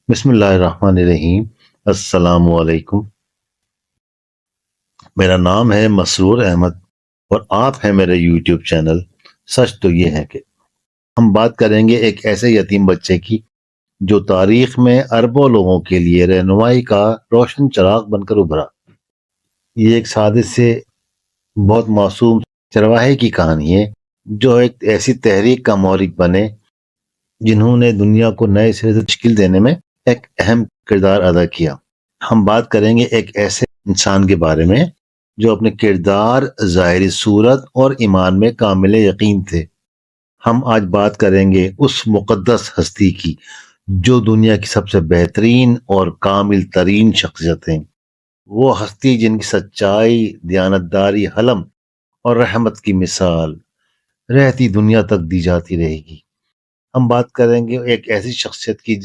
बिस्मिल्लाहिर्रहमानिर्रहीम। अस्सलामुअलैकुम। मेरा नाम है मसरूर अहमद और आप हैं मेरे यूट्यूब चैनल। सच तो ये है कि हम बात करेंगे एक ऐसे यतीम बच्चे की जो तारीख में अरबों लोगों के लिए रहनुमाई का रोशन चिराग बनकर उभरा। ये एक सादे से बहुत मासूम चरवाहे की कहानी है जो एक ऐसी तहरीक का मोहरिक बने जिन्होंने दुनिया को नए सिरे से तश्कील देने में एक अहम किरदार अदा किया। हम बात करेंगे एक ऐसे इंसान के बारे में जो अपने किरदार, ज़ाहिरी सूरत और ईमान में कामिल यकीन थे। हम आज बात करेंगे उस मुक़द्दस हस्ती की जो दुनिया की सबसे बेहतरीन और कामिल तरीन शख्सियत है। वो हस्ती जिनकी सच्चाई, दयानतदारी, हलम और रहमत की मिसाल रहती दुनिया तक दी जाती रहेगी। हम बात करेंगे एक ऐसी शख्सियत की